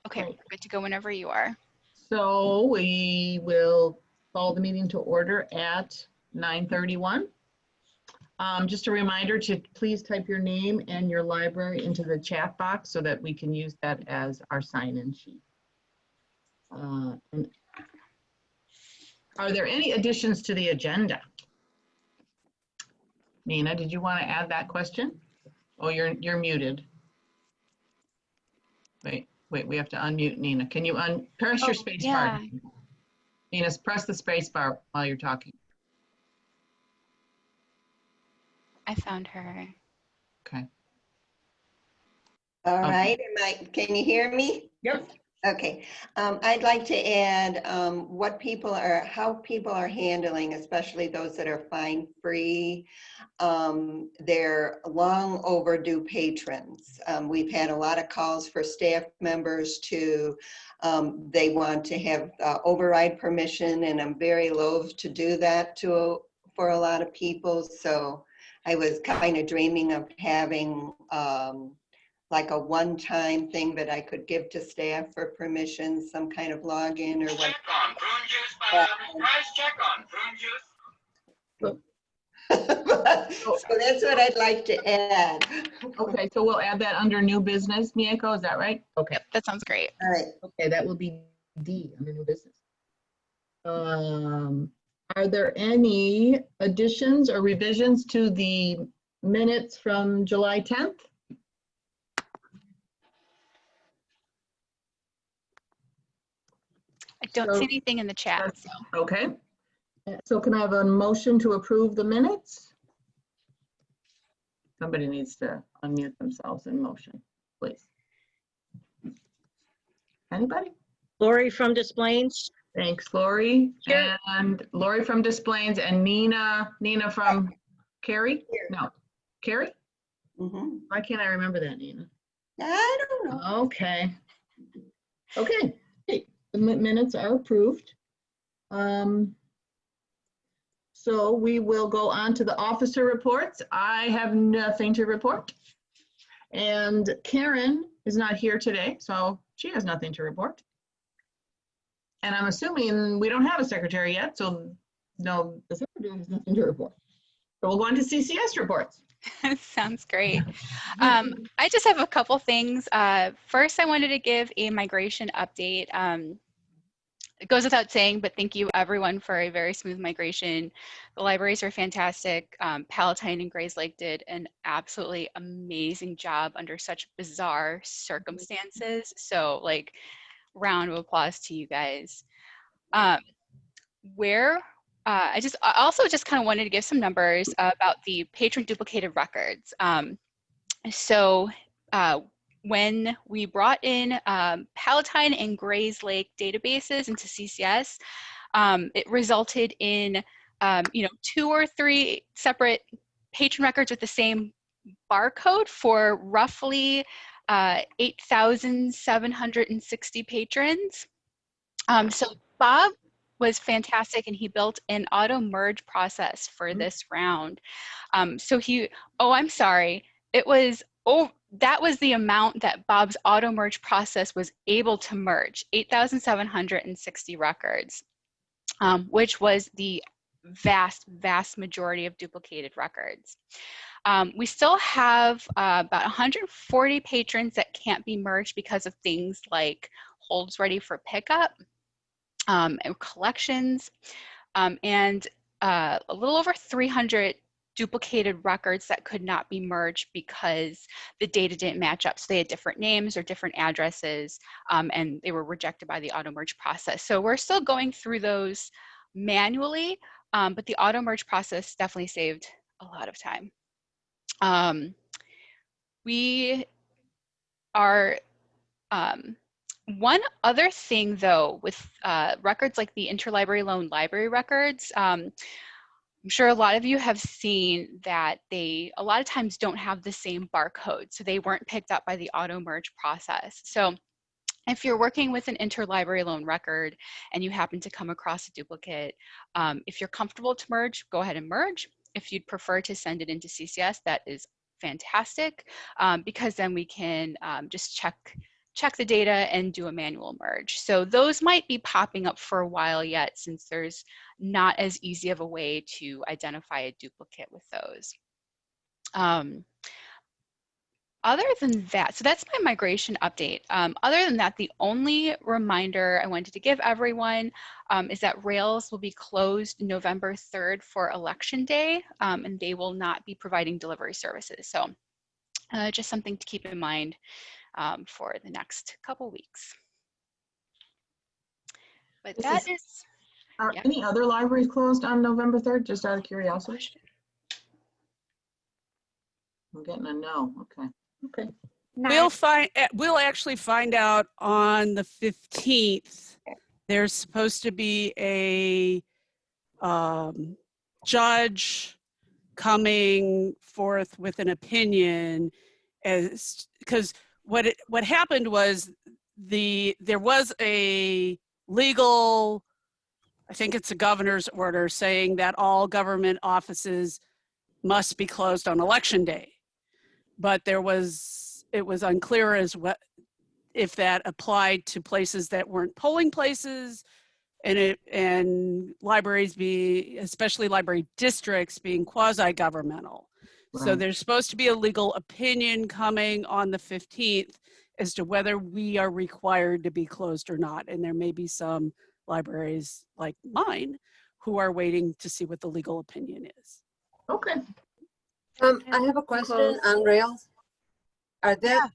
Okay, Right. good to go whenever you are. So we will call the meeting to order at 9:31. Just a reminder to please type your name and your library into the chat box so that we can use that as our sign-in sheet. And are there any additions to the agenda? Nina, did you want to add that question? Oh, you're muted. Wait, we have to unmute Nina. Can you press your space bar? Nina, press the space bar while you're talking. I found her. Okay. All Okay. right, can you hear me? Yep. Okay, I'd like to add how people are handling, especially those that are fine-free, their long overdue patrons. We've had a lot of calls for staff members to, they want to have override permission, and I'm very loath to do that for a lot of people. So I was kind of dreaming of having like a one-time thing that I could give to staff for permission, some kind of login or what. Check on prune juice, Bob. Price check on prune juice. So that's what I'd like to add. Okay, so we'll add that under new business, Miyako, is that right? Okay. Yep, that sounds great. All right. Okay, that will be D under new business. Are there any additions or revisions to the minutes from July 10th? I don't see anything in the chat. So. Okay. So can I have a motion to approve the minutes? Somebody needs to unmute themselves in motion, please. Anybody? Lori from Des Plaines. Thanks, Lori. Sure. And Lori from Des Plaines and Nina from Carrie? No, Carrie? Mm-hmm. Why can't I remember that, Nina? I don't know. Okay. Okay, hey, the minutes are approved. So we will go on to the officer reports. I have nothing to report. And Karen is not here today, so she has nothing to report. And I'm assuming we don't have a secretary yet, so no, the secretary has nothing to report. So we'll go on to CCS reports. Sounds great. I just have a couple things. First, I wanted to give a migration update. It goes without saying, but thank you everyone for a very smooth migration. The libraries are fantastic. Palatine and Grays Lake did an absolutely amazing job under such bizarre circumstances. So like, round of applause to you guys. I also just kind of wanted to give some numbers about the patron duplicated records. When we brought in Palatine and Grays Lake databases into CCS, it resulted in 2 or 3 separate patron records with the same barcode for roughly 8,760 patrons. So Bob was fantastic, and he built an auto merge process for this round. I'm sorry, that was the amount that Bob's auto merge process was able to merge, 8,760 records, which was the vast majority of duplicated records. We still have about 140 patrons that can't be merged because of things like holds ready for pickup and collections, and a little over 300 duplicated records that could not be merged because the data didn't match up. So they had different names or different addresses, and they were rejected by the auto merge process. So we're still going through those manually, but the auto merge process definitely saved a lot of time. We are, one other thing though, with records like the interlibrary loan library records, I'm sure a lot of you have seen that they a lot of times don't have the same barcode, so they weren't picked up by the auto merge process. So if you're working with an interlibrary loan record and you happen to come across a duplicate, if you're comfortable to merge, go ahead and merge. If you'd prefer to send it into CCS, that is fantastic, because then we can just check check the data and do a manual merge. So those might be popping up for a while yet, since there's not as easy of a way to identify a duplicate with those. Other than that, so that's my migration update. Other than that, the only reminder I wanted to give everyone is that Rails will be closed November 3rd for Election Day, and they will not be providing delivery services. So just something to keep in mind for the next couple weeks. But that is, Are yeah. any other libraries closed on November 3rd, just out of curiosity? I'm getting a no, okay. Okay. We'll actually find out on the 15th. There's supposed to be a judge coming forth with an opinion, as because what happened was there was a legal, I think it's a governor's order saying that all government offices must be closed on Election Day, but it was unclear as if that applied to places that weren't polling places, and libraries especially library districts being quasi-governmental. Right. So there's supposed to be a legal opinion coming on the 15th as to whether we are required to be closed or not. And there may be some libraries like mine who are waiting to see what the legal opinion is. Okay. I have a question on Rails. Are they're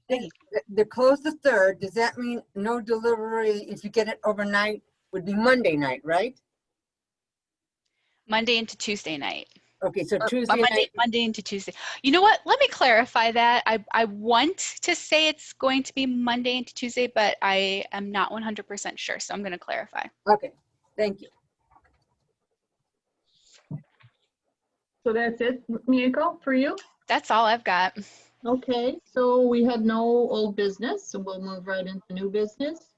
closed the 3rd? Does that mean no delivery if you get it overnight would be Monday night, right? Monday into Tuesday night. Okay, so Tuesday night. Monday into Tuesday. You know what? Let me clarify that. I want to say it's going to be Monday into Tuesday, but I am not 100% sure. So I'm going to clarify. Okay, thank you. So that's it, Miyako, for you? That's all I've got. Okay, so we had no old business, so we'll move right into new business.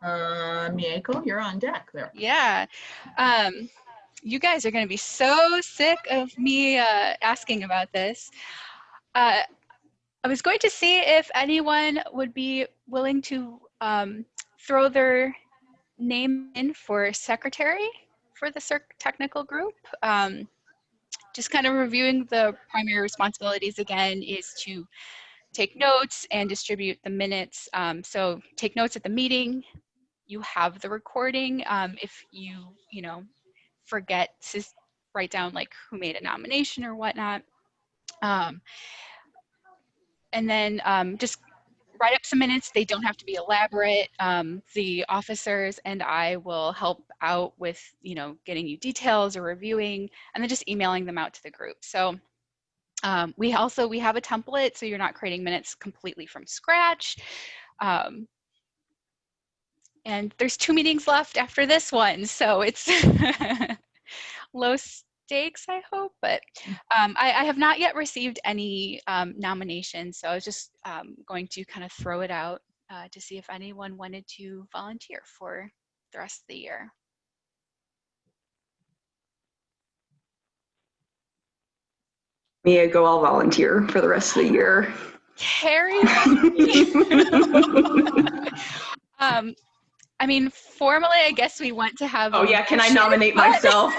Miyako, you're on deck there. Yeah. You guys are going to be so sick of me asking about this. I was going to see if anyone would be willing to throw their name in for secretary for the technical group. Just kind of reviewing the primary responsibilities again is to take notes and distribute the minutes. So take notes at the meeting. You have the recording. If you forget to write down like who made a nomination or whatnot. And then just write up some minutes. They don't have to be elaborate. The officers and I will help out with, getting you details or reviewing, and then just emailing them out to the group. So we have a template, so you're not creating minutes completely from scratch. And there's 2 meetings left after this one, so it's low stakes, I hope. But I have not yet received any nominations, so I was just going to kind of throw it out to see if anyone wanted to volunteer for the rest of the year. Miyako, I'll volunteer for the rest of the year. Carrie? I mean, formally, I guess we want to have. Oh yeah, can I nominate myself?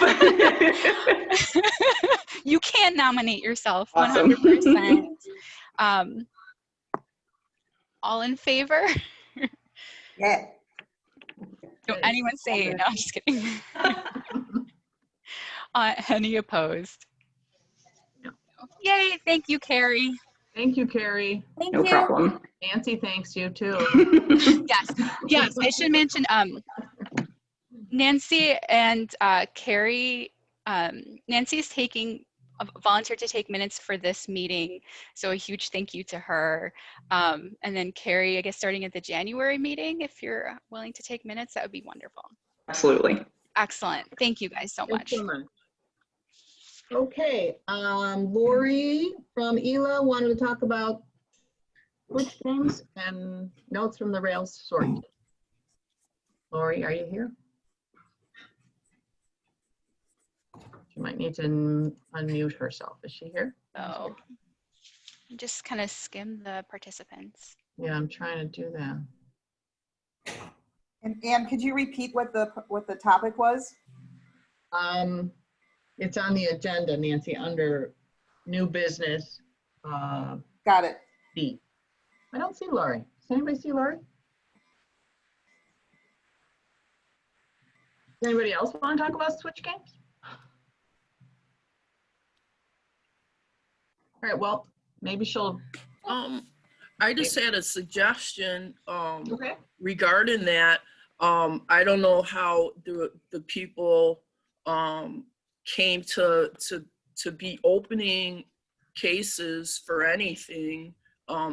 You can nominate yourself, Awesome. 100%. All in favor? Yeah. Don't anyone say no? I'm just kidding. Any opposed? No. Yay! Thank you, Carrie. Thank you, Carrie. No problem. Nancy thanks you too. Yes. I should mention Nancy and Carrie. Nancy's volunteered to take minutes for this meeting, so a huge thank you to her. And then Carrie, I guess starting at the January meeting, if you're willing to take minutes, that would be wonderful. Absolutely. Excellent. Thank you guys so much. Okay, Lori from ELA wanted to talk about which games and notes from the Rails sort. Lori, are you here? She might need to unmute herself. Is she here? So just kind of skim the participants. Yeah, I'm trying to do that. And Anne, could you repeat what the topic was? It's on the agenda, Nancy, under new business, Got it. B. I don't see Lori. Does anybody see Lori? Does anybody else want to talk about Switch games? All right, well, maybe she'll, I just had a suggestion okay. regarding that. I don't know how the people came to be opening cases for anything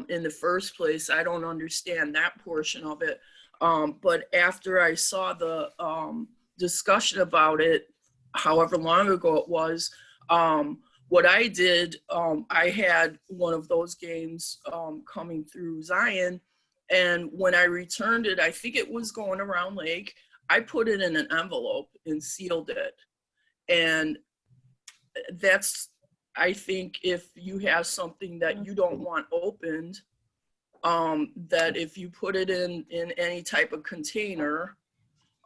in the first place. I don't understand that portion of it. But after I saw the discussion about it, however long ago it was, what I did, I had one of those games coming through Zion, and when I returned it, I think it was going around Lake, I put it in an envelope and sealed it. And that's, I think if you have something that you don't want opened, that if you put it in any type of container,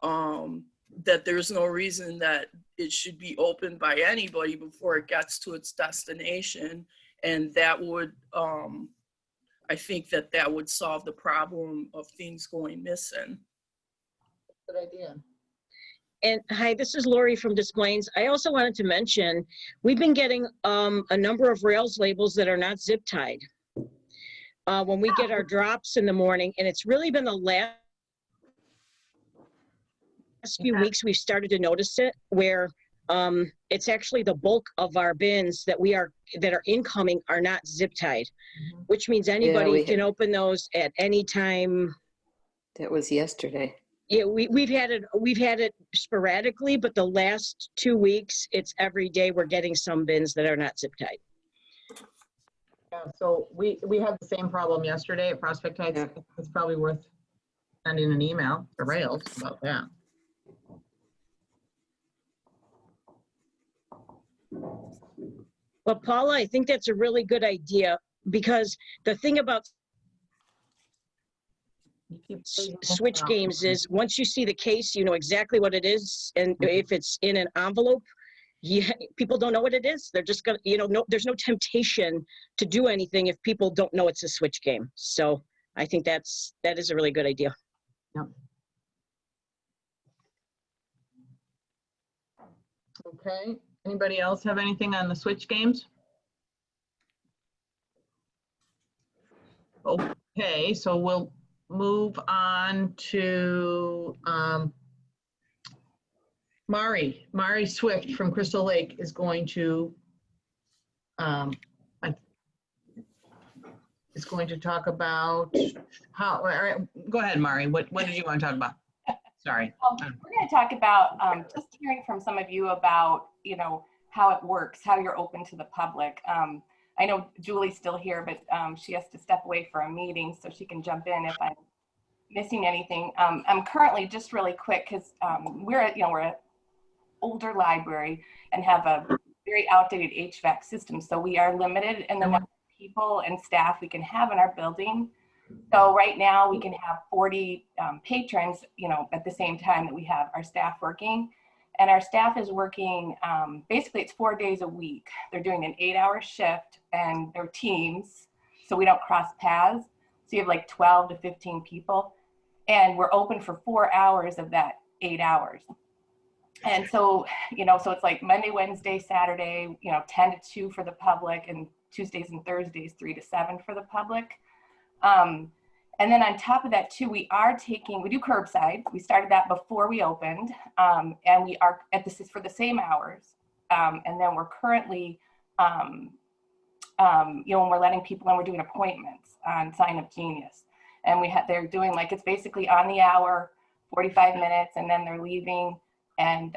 that there's no reason that it should be opened by anybody before it gets to its destination. And that would, I think that would solve the problem of things going missing. Good idea. And hi, this is Lori from Des Plaines. I also wanted to mention, we've been getting a number of Rails labels that are not zip tied. When we get our drops in the morning, and it's really been the last few weeks we've started to notice it, where it's actually the bulk of our bins that are incoming are not zip tied, which means anybody can open those at any time. That was yesterday. Yeah, we've had it sporadically, but the last 2 weeks, it's every day we're getting some bins that are not zip tied. Yeah, so we had the same problem yesterday at Prospect Heights. Yeah. It's probably worth sending an email to Rails about that. Well, Paula, I think that's a really good idea, because the thing about switch games is once you see the case, you know exactly what it is. And if it's in an envelope, people don't know what it is. They're just gonna, there's no temptation to do anything if people don't know it's a switch game. So I think that is a really good idea. Yep. Okay, anybody else have anything on the switch games? Okay, so we'll move on to Mari Swift from Crystal Lake is going to talk about how. All right, go ahead, Mari. What did you want to talk about? Sorry. We're going to talk about just hearing from some of you about how it works, how you're open to the public. I know Julie's still here, but she has to step away for a meeting, so she can jump in if I'm missing anything. I'm currently, just really quick, because we're an older library and have a very outdated HVAC system, so we are limited in the number of people and staff we can have in our building. So right now we can have 40 patrons, at the same time that we have our staff working. And our staff is working, basically it's 4 days a week. They're doing an 8-hour shift, and they're teams, so we don't cross paths. So you have like 12 to 15 people, and we're open for 4 hours of that 8 hours. And so, so it's like Monday, Wednesday, Saturday, 10 to 2 for the public, and Tuesdays and Thursdays, 3 to 7 for the public. And then on top of that too, we do curbside. We started that before we opened, and we are for the same hours. And then we're currently, when we're letting people in, we're doing appointments on Sign Up Genius. And they're doing it's basically on the hour, 45 minutes, and then they're leaving, and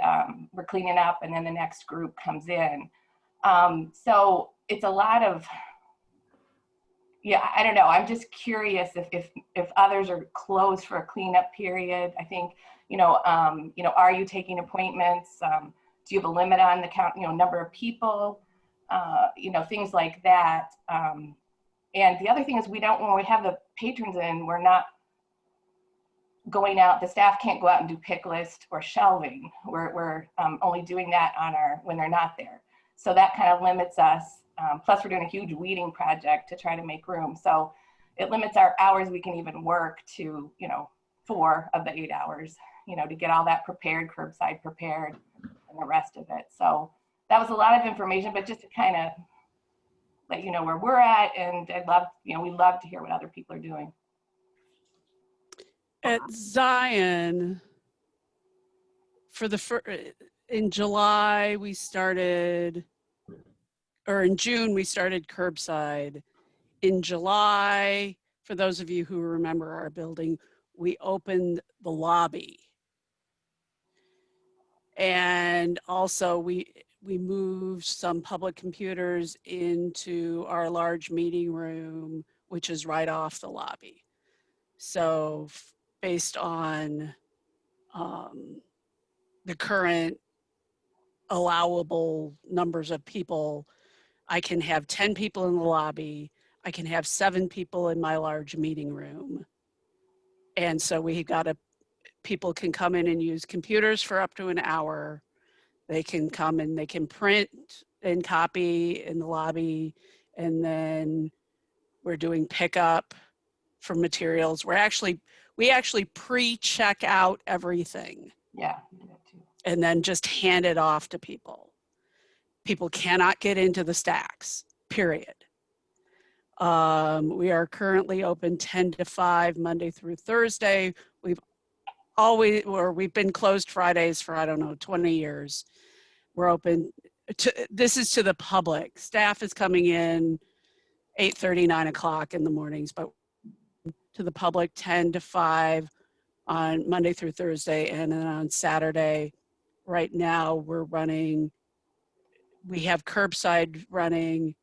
we're cleaning up, and then the next group comes in. So it's a lot of, I don't know. I'm just curious if others are closed for a cleanup period. I think, are you taking appointments? Do you have a limit on the count, number of people? Things like that. And the other thing is when we have the patrons in, we're not going out, the staff can't go out and do pick list or shelving. We're only doing that when they're not there. So that kind of limits us. Plus we're doing a huge weeding project to try to make room. So it limits our hours we can even work to, 4 of the 8 hours, to get all that prepared, curbside prepared, and the rest of it. So that was a lot of information, but just to kind of let you know where we're at, and we love to hear what other people are doing. At Zion, in July we started, or in June we started curbside. In July, for those of you who remember our building, we opened the lobby. And also we moved some public computers into our large meeting room, which is right off the lobby. So based on the current allowable numbers of people, I can have 10 people in the lobby. I can have 7 people in my large meeting room. And so people can come in and use computers for up to an hour. They can come and they can print and copy in the lobby. And then we're doing pickup for materials. We actually pre-check out everything. Yeah, we do that too. And then just hand it off to people. People cannot get into the stacks, period. We are currently open 10 to 5 Monday through Thursday. We've been closed Fridays for, 20 years. We're open this is to the public. Staff is coming in 8:30, 9 o'clock in the mornings, but to the public 10 to 5 on Monday through Thursday. And then on Saturday, right now we have curbside running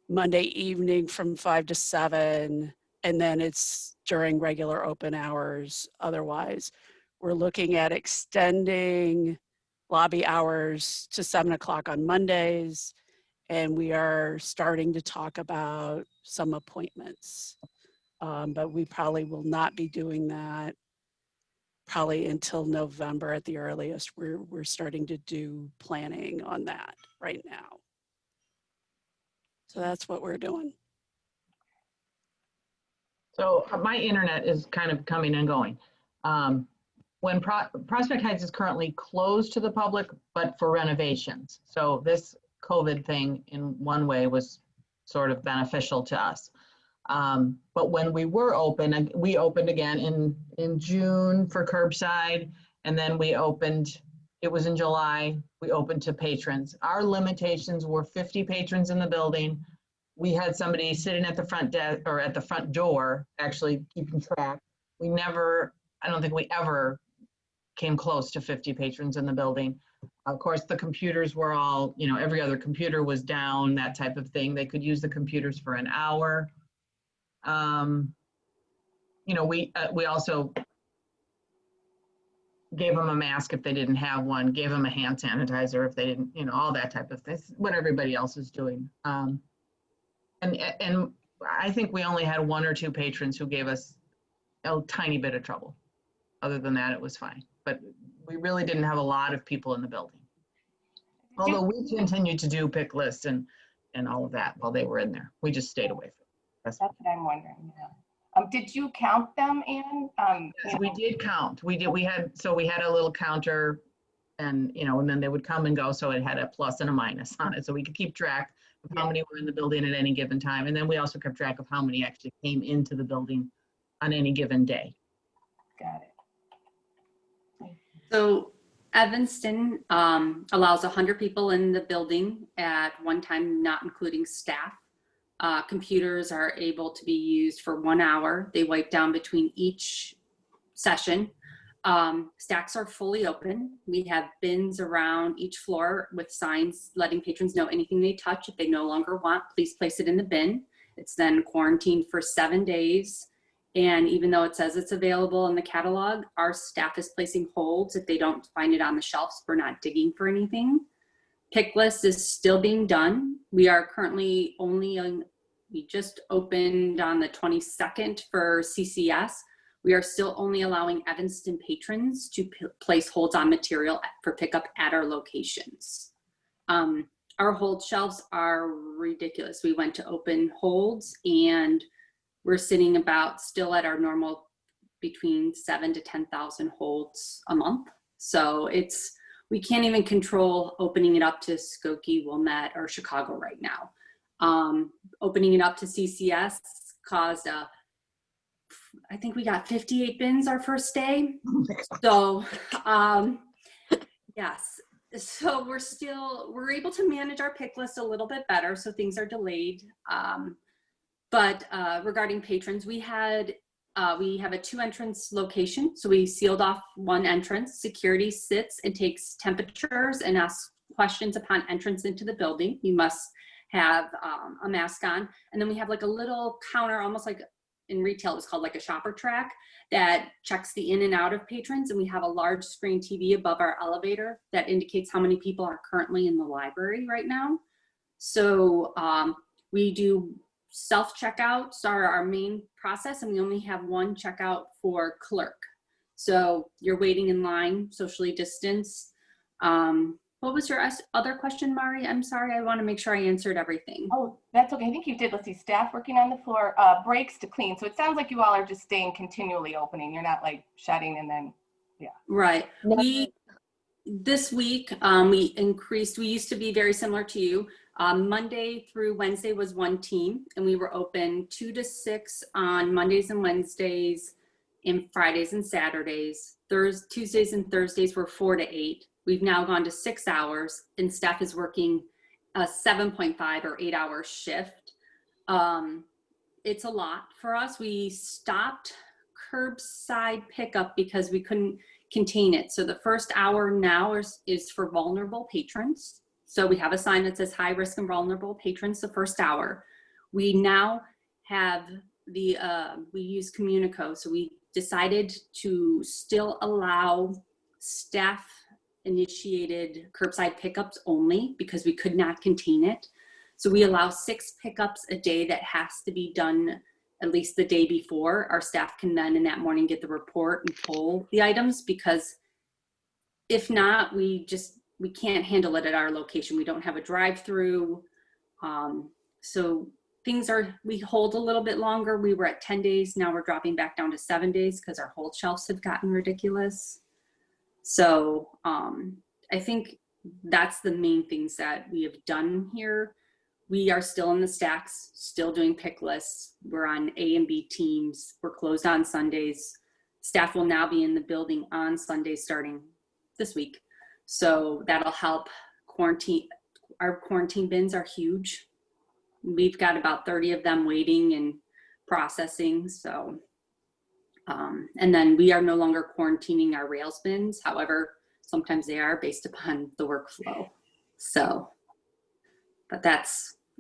Monday evening from 5 to 7, and then it's during regular open hours. Otherwise, we're looking at extending lobby hours to 7 o'clock on Mondays, and we are starting to talk about some appointments. But we probably will not be doing that probably until November at the earliest. We're starting to do planning on that right now. So that's what we're doing. So my internet is kind of coming and going. When Prospect Heights is currently closed to the public, but for renovations. So this COVID thing in one way was sort of beneficial to us. But when we were open, we opened again in June for curbside, and then it was in July, we opened to patrons. Our limitations were 50 patrons in the building. We had somebody sitting at the front desk or at the front door, actually keeping track. I don't think we ever came close to 50 patrons in the building. Of course, the computers were all, every other computer was down, that type of thing. They could use the computers for an hour. We also gave them a mask if they didn't have one, gave them a hand sanitizer if they didn't, all that type of thing, what everybody else is doing. And I think we only had 1 or 2 patrons who gave us a tiny bit of trouble. Other than that, it was fine. But we really didn't have a lot of people in the building. Although we continued to do pick lists and all of that while they were in there. We just stayed away from it. That's what I'm wondering. Yeah. Did you count them, Ann? Yes, we did count. We had a little counter, and and then they would come and go. So it had a plus and a minus on it, so we could keep track of how many were in the building at any given time. And then we also kept track of how many actually came into the building on any given day. Got it. So Evanston allows 100 people in the building at one time, not including staff. Computers are able to be used for 1 hour. They wipe down between each session. Stacks are fully open. We have bins around each floor with signs letting patrons know anything they touch, if they no longer want, please place it in the bin. It's then quarantined for 7 days. And even though it says it's available in the catalog, our staff is placing holds if they don't find it on the shelves. We're not digging for anything. Pick list is still being done. We are currently only We just opened on the 22nd for CCS. We are still only allowing Evanston patrons to place holds on material for pickup at our locations. Our hold shelves are ridiculous. We went to open holds and we're sitting about still at our normal between 7,000 to 10,000 holds a month. So we can't even control opening it up to Skokie, Wilmette, or Chicago right now. Opening it up to CCS caused I think we got 58 bins our first day. So yes, so we're able to manage our pick list a little bit better. So things are delayed. But regarding patrons, we have a 2-entrance location. So we sealed off one entrance. Security sits and takes temperatures and asks questions upon entrance into the building. You must have a mask on. And then we have like a little counter, almost like in retail, it's called like a shopper track, that checks the in and out of patrons. And we have a large screen TV above our elevator that indicates how many people are currently in the library right now. So we do self-checkouts are our main process, and we only have one checkout for clerk. So you're waiting in line, socially distanced. What was your other question, Mari? I'm sorry, I want to make sure I answered everything. Oh, that's okay. I think you did. Let's see, staff working on the floor, breaks to clean. So it sounds like you all are just staying continually opening. You're not like shutting and then, yeah. Right. This week, we increased, we used to be very similar to you. Monday through Wednesday was one team, and we were open 2 to 6 on Mondays and Wednesdays, and Fridays and Saturdays. Tuesdays and Thursdays were 4 to 8. We've now gone to 6 hours, and staff is working a 7.5 or 8-hour shift. It's a lot for us. We stopped curbside pickup because we couldn't contain it. So the first hour now is for vulnerable patrons. So we have a sign that says high risk and vulnerable patrons the first hour. We now have we use Communico. So we decided to still allow staff initiated curbside pickups only because we could not contain it. So we allow 6 pickups a day that has to be done at least the day before. Our staff can then in that morning get the report and pull the items, because if not, we can't handle it at our location. We don't have a drive-through. So we hold a little bit longer. We were at 10 days. Now we're dropping back down to 7 days because our hold shelves have gotten ridiculous. So I think that's the main things that we have done here. We are still in the stacks, still doing pick lists. We're on A and B teams. We're closed on Sundays. Staff will now be in the building on Sundays starting this week. So that'll help quarantine. Our quarantine bins are huge. We've got about 30 of them waiting and processing. So, and then we are no longer quarantining our rails bins. However, sometimes they are based upon the workflow. So, but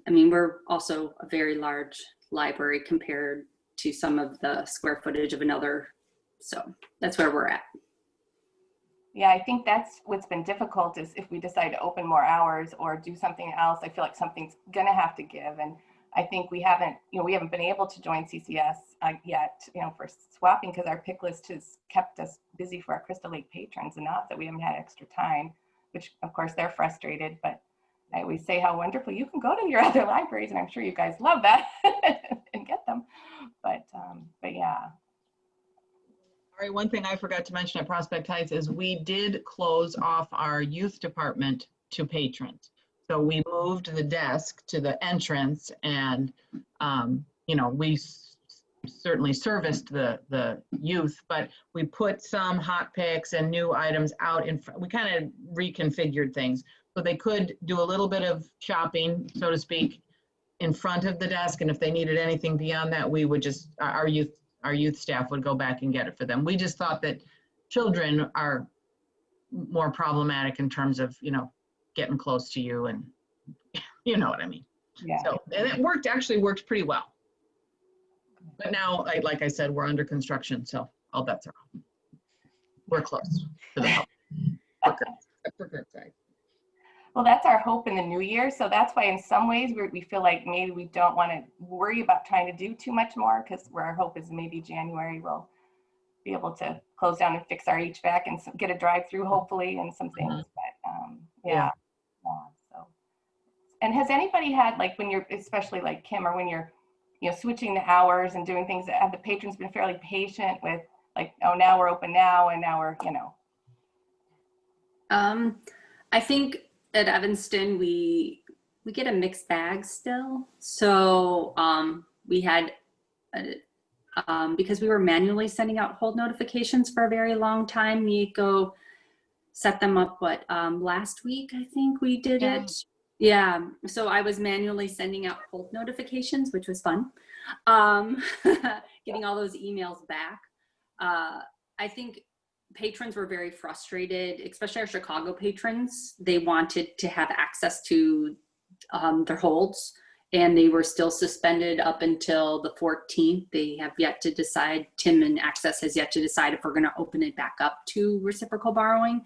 we're also a very large library compared to some of the square footage of another. So that's where we're at. Yeah, I think that's what's been difficult is if we decide to open more hours or do something else, I feel like something's gonna have to give. And I think we haven't been able to join CCS yet, for swapping, because our pick list has kept us busy for our Crystal Lake patrons enough that we haven't had extra time, which of course they're frustrated, but I always say how wonderful you can go to your other libraries, and I'm sure you guys love that and get them. But yeah. All right, one thing I forgot to mention at Prospect Heights is we did close off our youth department to patrons. So we moved the desk to the entrance, and we certainly serviced the youth, but we put some hot picks and new items out in front. We kind of reconfigured things so they could do a little bit of shopping, so to speak, in front of the desk. And if they needed anything beyond that, we would just, our youth staff would go back and get it for them. We just thought that children are more problematic in terms of, getting close to you, and you know what I mean? Yeah. So, and it actually worked pretty well. But now, like I said, we're under construction, so all bets are off. We're close to the help. Well, that's our hope in the new year. So that's why in some ways we feel like maybe we don't want to worry about trying to do too much more, because our hope is maybe January we'll be able to close down and fix our HVAC and get a drive-through hopefully and some things. But yeah. So, and has anybody had, like, when you're, especially like Kim, or when you're, you know, switching the hours and doing things, have the patrons been fairly patient with, like, oh, now we're open now and now we're, you know? I think at Evanston, we get a mixed bag still. So we had, because we were manually sending out hold notifications for a very long time, Miko set them up, last week, I think we did it. Yeah, so I was manually sending out hold notifications, which was fun. Getting all those emails back. I think patrons were very frustrated, especially our Chicago patrons. They wanted to have access to their holds, and they were still suspended up until the 14th. They have yet to decide, Tim and Access has yet to decide if we're going to open it back up to reciprocal borrowing.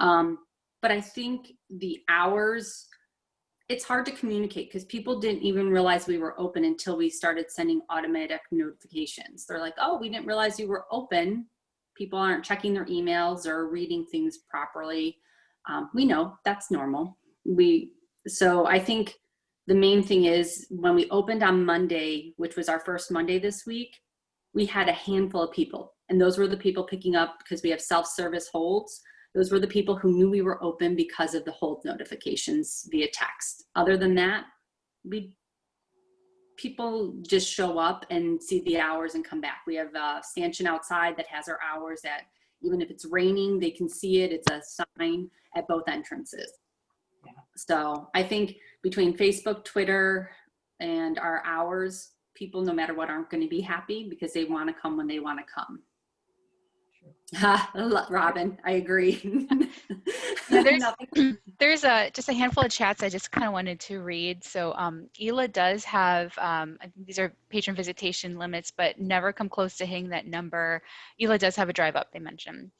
But I think the hours, it's hard to communicate because people didn't even realize we were open until we started sending automatic notifications. They're like, oh, we didn't realize you were open. People aren't checking their emails or reading things properly. We know that's normal. So I think the main thing is when we opened on Monday, which was our first Monday this week, we had a handful of people. And those were the people picking up, because we have self-service holds. Those were the people who knew we were open because of the hold notifications via text. Other than that, people just show up and see the hours and come back. We have a stanchion outside that has our hours that even if it's raining, they can see it. It's a sign at both entrances. Yeah. So I think between Facebook, Twitter, and our hours, people no matter what aren't going to be happy because they want to come when they want to come. Robin, I agree. Yeah, there's just a handful of chats I just kind of wanted to read. So ELA does have, these are patron visitation limits, but never come close to hitting that number. ELA does have a drive up, they mentioned.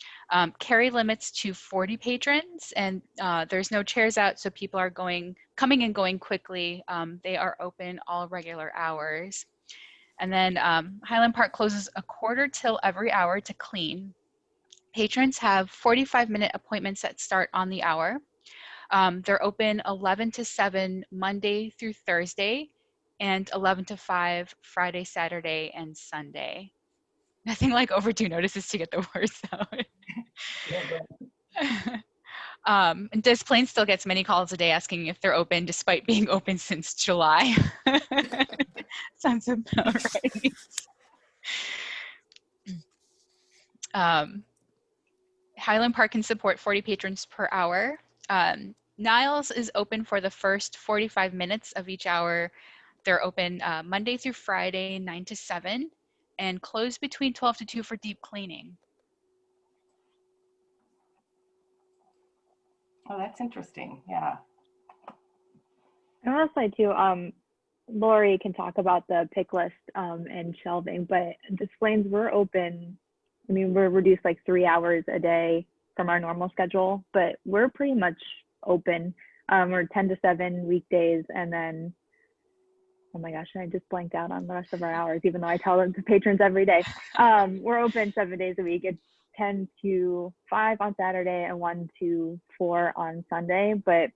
Carry limits to 40 patrons, and there's no chairs out, so people are coming and going quickly. They are open all regular hours. And then Highland Park closes a quarter till every hour to clean. Patrons have 45-minute appointments that start on the hour. They're open 11 to 7 Monday through Thursday, and 11 to 5 Friday, Saturday, and Sunday. Nothing like overdue notices to get the words out. And Des Plaines still gets many calls a day asking if they're open, despite being open since July. Sounds about right. Highland Park can support 40 patrons per hour. Niles is open for the first 45 minutes of each hour. They're open Monday through Friday, 9 to 7, and closed between 12 to 2 for deep cleaning. Oh, that's interesting. Yeah. I want to say too, Lori can talk about the pick list and shelving, but Des Plaines, we're open. I mean, we're reduced like 3 hours a day from our normal schedule, but we're pretty much open. We're 10 to 7 weekdays, and then, oh my gosh, I just blanked out on the rest of our hours, even though I tell them to patrons every day. We're open 7 days a week. It's 10 to 5 on Saturday and 1 to 4 on Sunday, but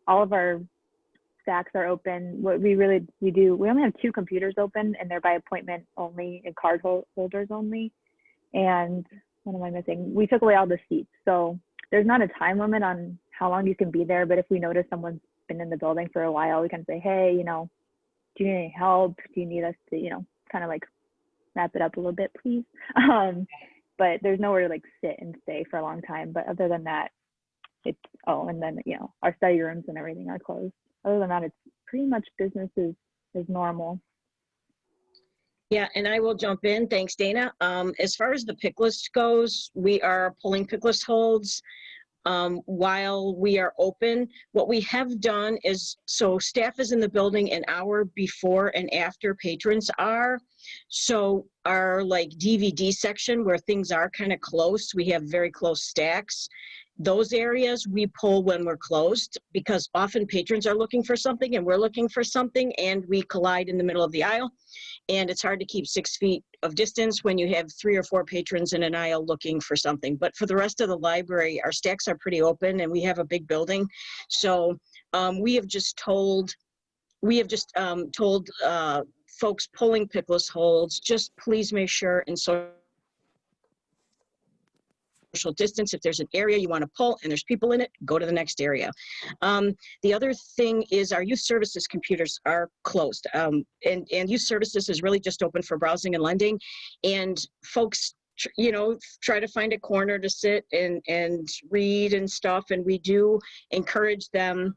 all of our stacks are open. What we do, we only have 2 computers open, and they're by appointment only and card holders only. And what am I missing? We took away all the seats. So there's not a time limit on how long you can be there, but if we notice someone's been in the building for a while, we can say, hey, you know, do you need any help? Do you need us to, you know, kind of like wrap it up a little bit, please? But there's nowhere to like sit and stay for a long time. But other than that, it's, and then, you know, our study rooms and everything are closed. Other than that, it's pretty much business as normal. Yeah, and I will jump in. Thanks, Dana. As far as the pick list goes, we are pulling pick list holds while we are open. What we have done is, so staff is in the building an hour before and after patrons are. So our like DVD section where things are kind of close, we have very close stacks. Those areas we pull when we're closed, because often patrons are looking for something and we're looking for something, and we collide in the middle of the aisle. And it's hard to keep 6 feet of distance when you have 3 or 4 patrons in an aisle looking for something. But for the rest of the library, our stacks are pretty open and we have a big building. So we have just told folks pulling pickless holds, just please make sure and social distance. If there's an area you want to pull and there's people in it, go to the next area. The other thing is our youth services computers are closed. And youth services is really just open for browsing and lending. And folks, you know, try to find a corner to sit and read and stuff. And we do encourage them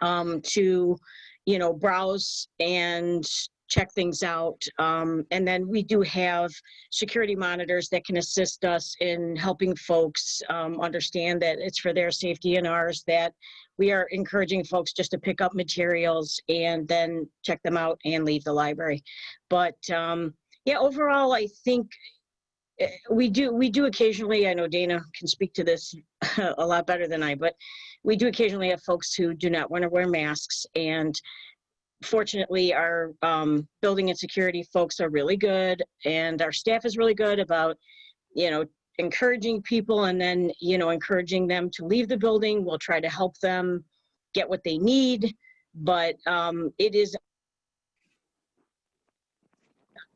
to, you know, browse and check things out. And then we do have security monitors that can assist us in helping folks understand that it's for their safety and ours, that we are encouraging folks just to pick up materials and then check them out and leave the library. But yeah, overall, I think we do occasionally, I know Dana can speak to this a lot better than I, but we do occasionally have folks who do not want to wear masks. And fortunately, our building and security folks are really good, and our staff is really good about, you know, encouraging people and then, you know, encouraging them to leave the building. We'll try to help them get what they need, but it is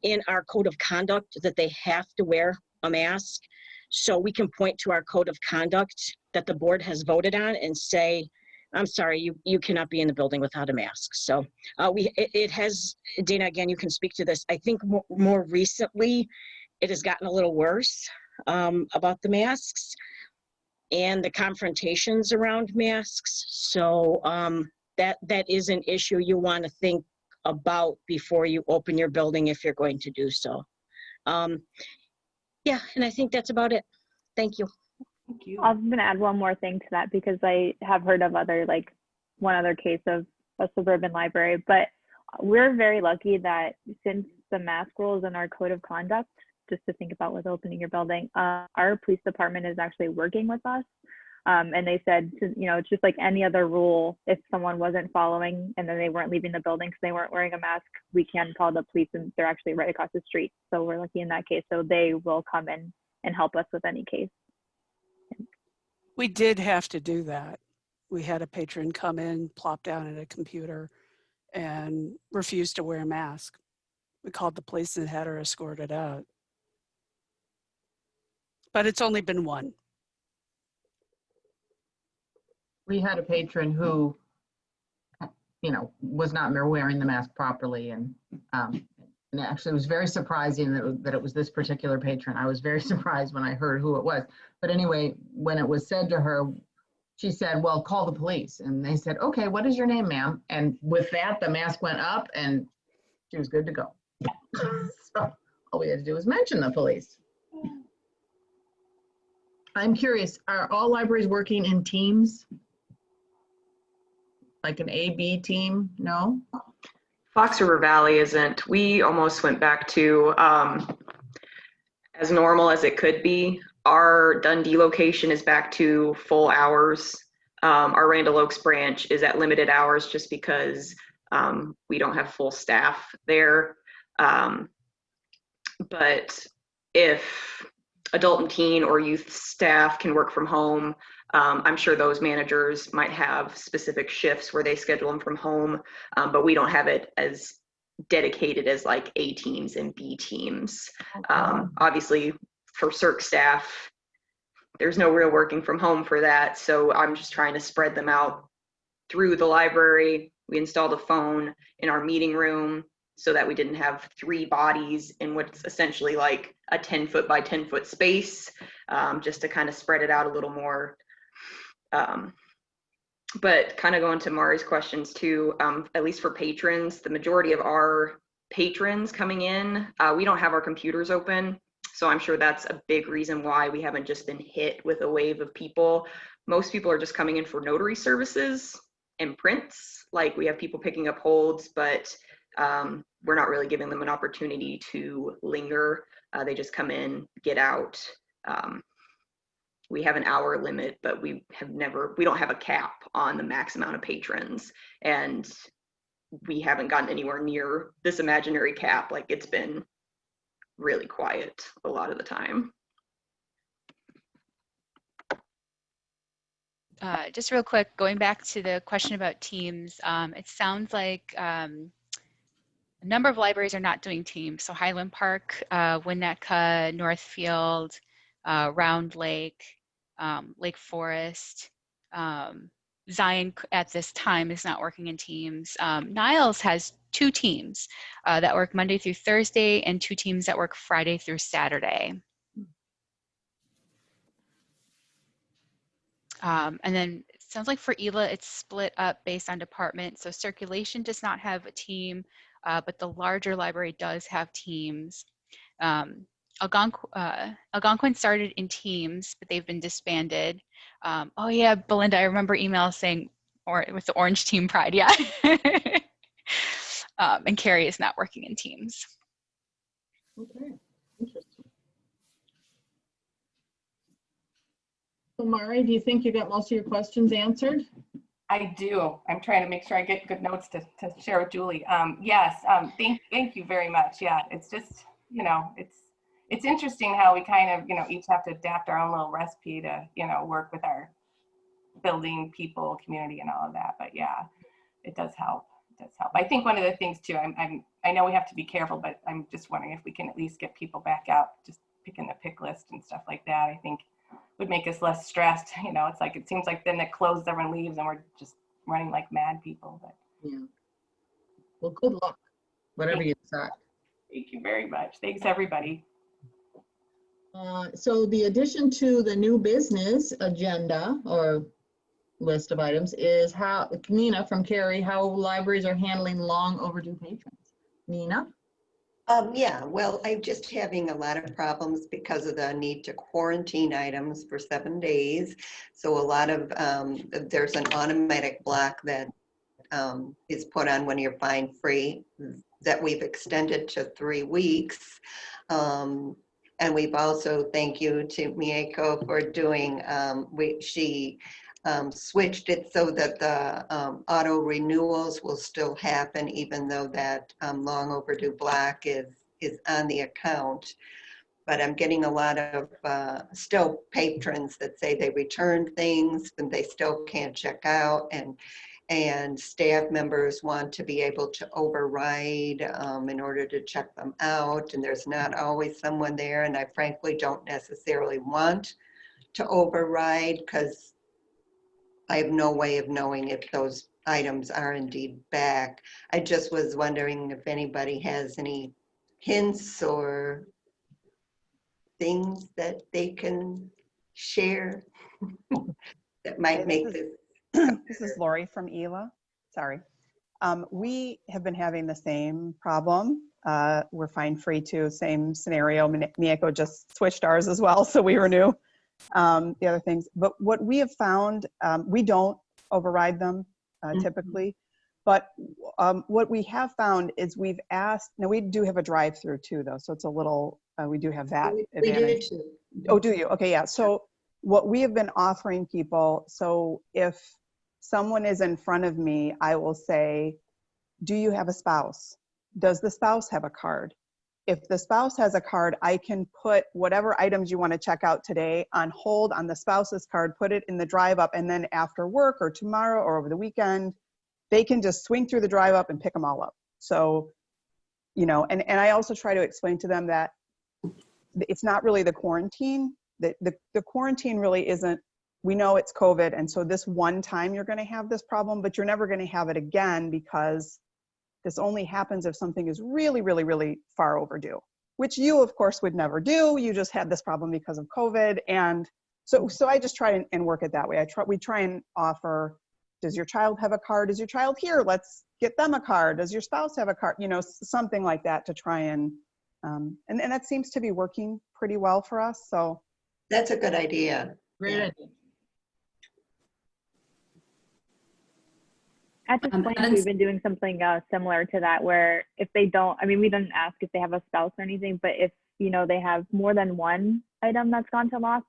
in our code of conduct that they have to wear a mask. So we can point to our code of conduct that the board has voted on and say, I'm sorry, you cannot be in the building without a mask. So it has, Dana, again, you can speak to this. I think more recently, it has gotten a little worse about the masks and the confrontations around masks. So that is an issue you want to think about before you open your building if you're going to do so. Yeah, and I think that's about it. Thank you. Thank you. I'm going to add one more thing to that because I have heard of one other case of a suburban library, but we're very lucky that since the mask rules in our code of conduct, just to think about with opening your building, our police department is actually working with us. And they said, you know, it's just like any other rule. If someone wasn't following and then they weren't leaving the building because they weren't wearing a mask, we can call the police, and they're actually right across the street. So we're lucky in that case. So they will come in and help us with any case. We did have to do that. We had a patron come in, plop down at a computer, and refused to wear a mask. We called the police and had her escorted out. But it's only been one. We had a patron who, you know, was not wearing the mask properly, and actually it was very surprising that it was this particular patron. I was very surprised when I heard who it was. But anyway, when it was said to her, she said, well, call the police. And they said, okay, what is your name, ma'am? And with that, the mask went up and she was good to go. So all we had to do was mention the police. I'm curious, are all libraries working in teams? Like an A-B team? No? Fox River Valley isn't. We almost went back to as normal as it could be. Our Dundee location is back to full hours. Our Randall Oaks branch is at limited hours just because we don't have full staff there. But if adult and teen or youth staff can work from home, I'm sure those managers might have specific shifts where they schedule them from home, but we don't have it as dedicated as like A teams and B teams. Obviously, for CERC staff, there's no real working from home for that, so I'm just trying to spread them out through the library. We installed a phone in our meeting room so that we didn't have 3 bodies in what's essentially like a 10-foot by 10-foot space, just to kind of spread it out a little more. But kind of going to Mari's questions too, at least for patrons, the majority of our patrons coming in, we don't have our computers open. So I'm sure that's a big reason why we haven't just been hit with a wave of people. Most people are just coming in for notary services and prints. Like we have people picking up holds, but we're not really giving them an opportunity to linger. They just come in, get out. we have an hour limit, but we don't have a cap on the max amount of patrons. And we haven't gotten anywhere near this imaginary cap. Like, it's been really quiet a lot of the time. Just real quick, going back to the question about teams, it sounds like a number of libraries are not doing teams. So Highland Park, Winnetka, Northfield, Round Lake, Lake Forest, Zion at this time is not working in teams. Niles has 2 teams that work Monday through Thursday and 2 teams that work Friday through Saturday. And then it sounds like for ELA, it's split up based on department. So circulation does not have a team, but the larger library does have teams. Algonquin started in teams, but they've been disbanded. Oh yeah, Belinda, I remember emails saying, or with the Orange Team Pride, yeah. And Carrie is not working in teams. Okay, interesting. So Mari, do you think you got most of your questions answered? I do. I'm trying to make sure I get good notes to share with Julie. Yes, thank you very much. Yeah, it's just, you know, it's interesting how we kind of, you know, each have to adapt our own little recipe to, you know, work with our building, people, community, and all of that. But yeah, it does help. It does help. I think one of the things too, I know we have to be careful, but I'm just wondering if we can at least get people back out, just picking the pick list and stuff like that. I think would make us less stressed. You know, it's like, it seems like then it closes, everyone leaves and we're just running like mad people. But yeah. Well, good luck, whatever you decide. Thank you very much. Thanks, everybody. So the addition to the new business agenda or list of items is how, Nina from Carrie, how libraries are handling long overdue patrons. Nina? Yeah, well, I'm just having a lot of problems because of the need to quarantine items for 7 days. So a lot of, there's an automatic block that is put on when you're fine free that we've extended to 3 weeks. And we've also, thank you to Mieko for doing, she switched it so that the auto renewals will still happen even though that long overdue block is on the account. But I'm getting a lot of still patrons that say they returned things and they still can't check out, and staff members want to be able to override in order to check them out, and there's not always someone there, and I frankly don't necessarily want to override because I have no way of knowing if those items are indeed back. I just was wondering if anybody has any hints or things that they can share that might make this. This is Lori from ELA. Sorry. We have been having the same problem. We're fine free too, same scenario. Mieko just switched ours as well, so we renew the other things. But what we have found, we don't override them typically, but what we have found is we've asked, now we do have a drive-through too though, so it's a little, we do have that advantage. We do too. Oh, do you? Okay, yeah. So what we have been offering people, so if someone is in front of me, I will say, do you have a spouse? Does the spouse have a card? If the spouse has a card, I can put whatever items you want to check out today on hold on the spouse's card, put it in the drive up, and then after work or tomorrow or over the weekend, they can just swing through the drive up and pick them all up. So, you know, and I also try to explain to them that it's not really the quarantine. The quarantine really isn't, we know it's COVID, and so this one time you're going to have this problem, but you're never going to have it again because this only happens if something is really, really, really far overdue, which you, of course, would never do. You just had this problem because of COVID. And so I just try and work it that way. We try and offer, does your child have a card? Is your child here? Let's get them a card. Does your spouse have a card? You know, something like that to try and that seems to be working pretty well for us. So that's a good idea. Great idea. At this point, we've been doing something similar to that, where if they don't, I mean, we didn't ask if they have a spouse or anything, but if, you know, they have more than one item that's gone to loss,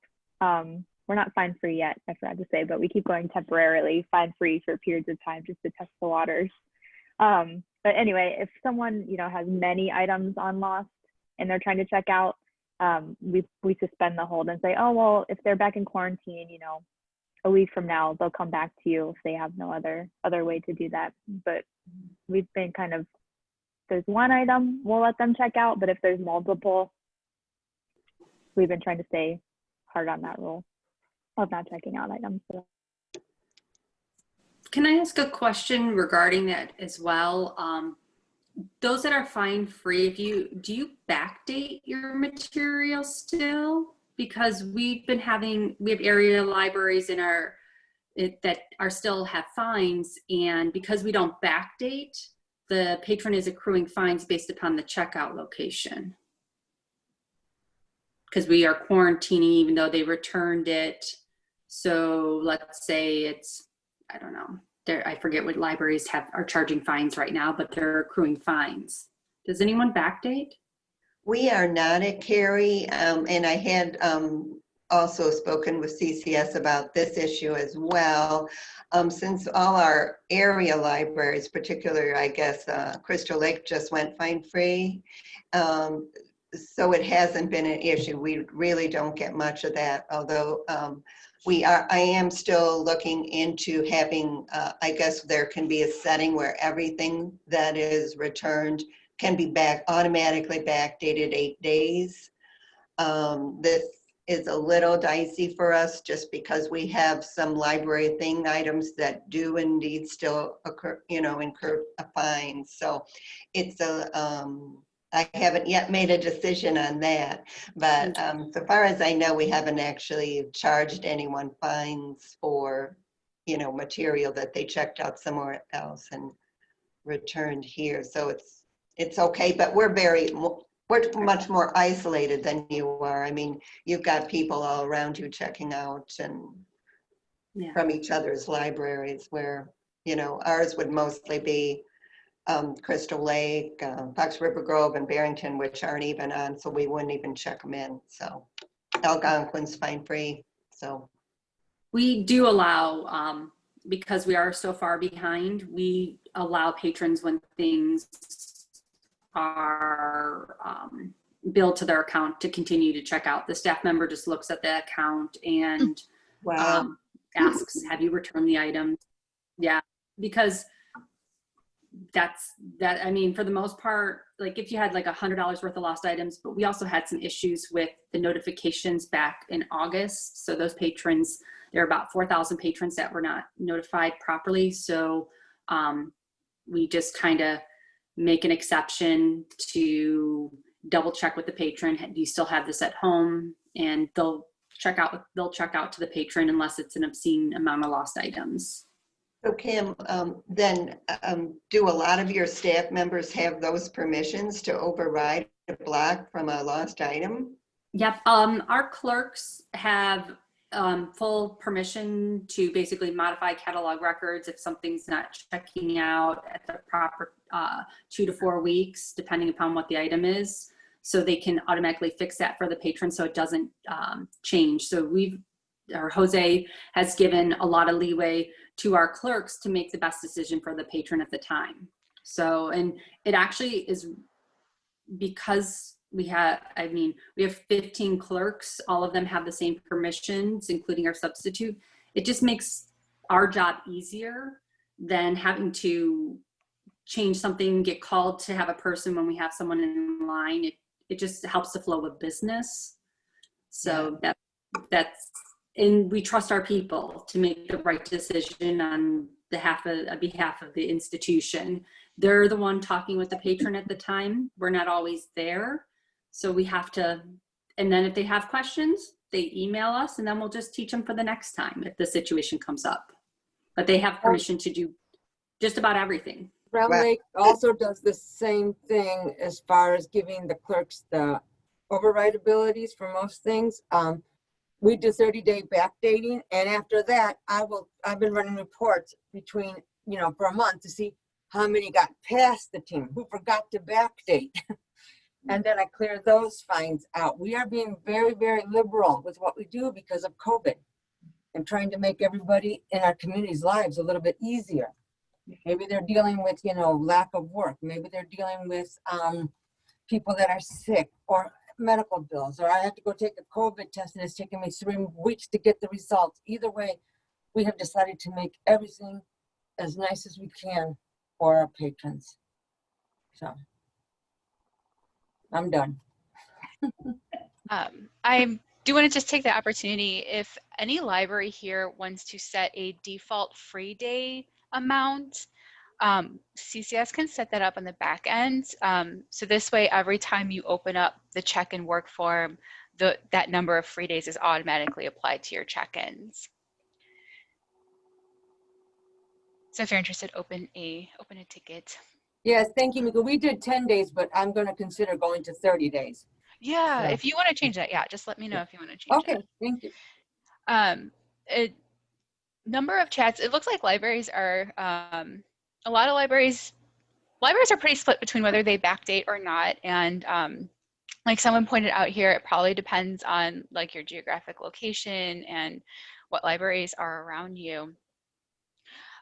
we're not fine free yet, I forgot to say, but we keep going temporarily fine free for periods of time just to test the waters. But anyway, if someone, you know, has many items on lost and they're trying to check out, we suspend the hold and say, oh, well, if they're back in quarantine, you know, a week from now, they'll come back to you if they have no other way to do that. But we've been kind of, there's one item, we'll let them check out, but if there's multiple, we've been trying to stay hard on that rule of not checking out items. So. Can I ask a question regarding that as well? Those that are fine free, do you backdate your material still? Because we have area libraries in that are still have fines, and because we don't backdate, the patron is accruing fines based upon the checkout location. Because we are quarantining even though they returned it. So let's say it's, I don't know, I forget what libraries are charging fines right now, but they're accruing fines. Does anyone backdate? We are not at Cary, and I had also spoken with CCS about this issue as well. Since all our area libraries, particularly, I guess, Crystal Lake just went fine free. So it hasn't been an issue. We really don't get much of that, although I am still looking into having, I guess there can be a setting where everything that is returned can be automatically backdated 8 days. This is a little dicey for us just because we have some library thing items that do indeed still incur a fine. So it's I haven't yet made a decision on that, but so far as I know, we haven't actually charged anyone fines for, material that they checked out somewhere else and returned here. So it's okay, but we're much more isolated than you are. I mean, you've got people all around you checking out and from each other's libraries where, ours would mostly be Crystal Lake, Fox River Grove, and Barrington, which aren't even on, so we wouldn't even check them in. So Algonquin's fine free. So we do allow, because we are so far behind, we allow patrons when things are billed to their account to continue to check out. The staff member just looks at the account and asks, have you returned the items? Yeah, because I mean, for the most part, like if you had like $100 worth of lost items, but we also had some issues with the notifications back in August. So those patrons, there are about 4,000 patrons that were not notified properly. So we just kind of make an exception to double check with the patron. Do you still have this at home? And they'll check out to the patron unless it's an obscene amount of lost items. So Kim, then do a lot of your staff members have those permissions to override a block from a lost item? Yep, our clerks have full permission to basically modify catalog records if something's not checking out at the proper 2 to 4 weeks, depending upon what the item is. So they can automatically fix that for the patron so it doesn't change. So Jose has given a lot of leeway to our clerks to make the best decision for the patron at the time. So, and it actually is because we have 15 clerks, all of them have the same permissions, including our substitute. It just makes our job easier than having to change something, get called to have a person when we have someone in line. It just helps the flow of business. So that's, and we trust our people to make the right decision on behalf of the institution. They're the one talking with the patron at the time. We're not always there. So we have to, and then if they have questions, they email us and then we'll just teach them for the next time if the situation comes up. But they have permission to do just about everything. Round Lake also does the same thing as far as giving the clerks the override abilities for most things. We do 30-day backdating, and after that, I've been running reports between, for a month to see how many got past the team, who forgot to backdate. And then I clear those fines out. We are being very, very liberal with what we do because of COVID. and trying to make everybody in our community's lives a little bit easier. Maybe they're dealing with, you know, lack of work. Maybe they're dealing with people that are sick or medical bills, or I have to go take a COVID test and it's taking me 3 weeks to get the results. Either way, we have decided to make everything as nice as we can for our patrons. So I'm done. I do want to just take the opportunity, if any library here wants to set a default free day amount, CCS can set that up on the back end. So this way, every time you open up the check-in work form, that number of free days is automatically applied to your check-ins. So if you're interested, open a ticket. Yes, thank you, Mika. We did 10 days, but I'm going to consider going to 30 days. Yeah, So. if you want to change that, yeah, just let me know if you want to change Okay, it. thank you. Number of chats, it looks like libraries are, a lot of libraries are pretty split between whether they backdate or not. And like someone pointed out here, it probably depends on like your geographic location and what libraries are around you.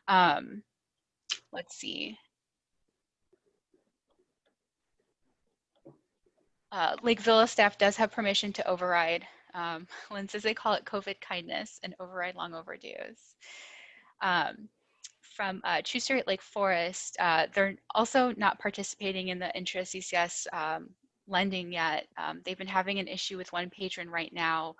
Let's see. Lake Villa staff does have permission to override. Lynn says they call it COVID kindness and override long overdues. From True Story at Lake Forest, they're also not participating in the intra-CCS lending yet. They've been having an issue with one patron right now,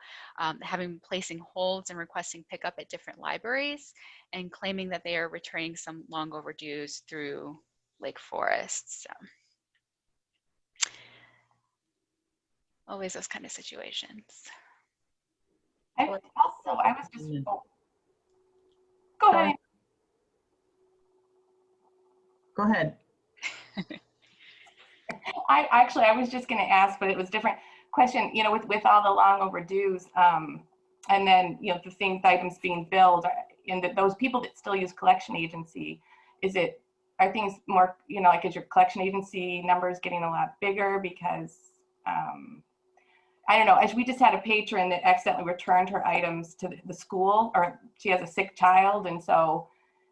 having placing holds and requesting pickup at different libraries and claiming that they are returning some long overdues through Lake Forest. So. Always those kind of situations. I was just, go ahead. Go ahead. I was just going to ask, but it was different question, you know, with all the long overdues, and then, you know, the items being billed, and those people that still use collection agency, are things more, you know, like, is your collection agency numbers getting a lot bigger? Because I don't know, as we just had a patron that accidentally returned her items to the school, or she has a sick child, and so,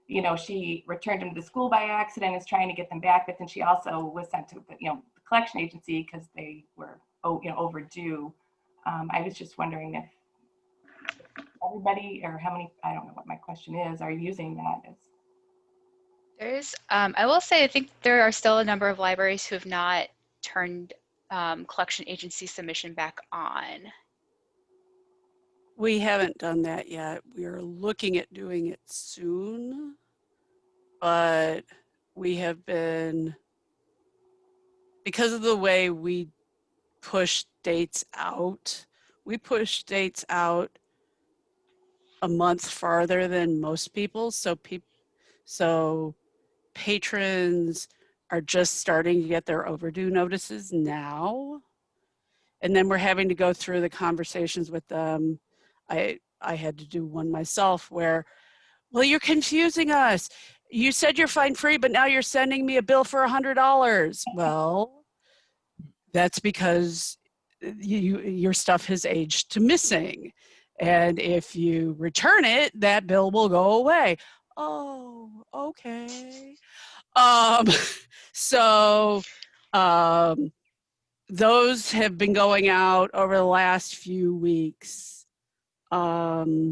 you know, she returned them to the school by accident, is trying to get them back, but then she also was sent to the, you know, the collection agency because they were, you know, overdue. I was just wondering if everybody, or how many, I don't know what my question is, are using that as. I will say, I think there are still a number of libraries who have not turned collection agency submission back on. We haven't done that yet. We're looking at doing it soon, but we have been, because of the way we push dates out, we push dates out a month farther than most people. So patrons are just starting to get their overdue notices now. And then we're having to go through the conversations with them. I had to do one myself where, well, you're confusing us. You said you're fine free, but now you're sending me a bill for $100. Well, that's because your stuff has aged to missing. And if you return it, that bill will go away. Oh, okay. Those have been going out over the last few weeks. I'll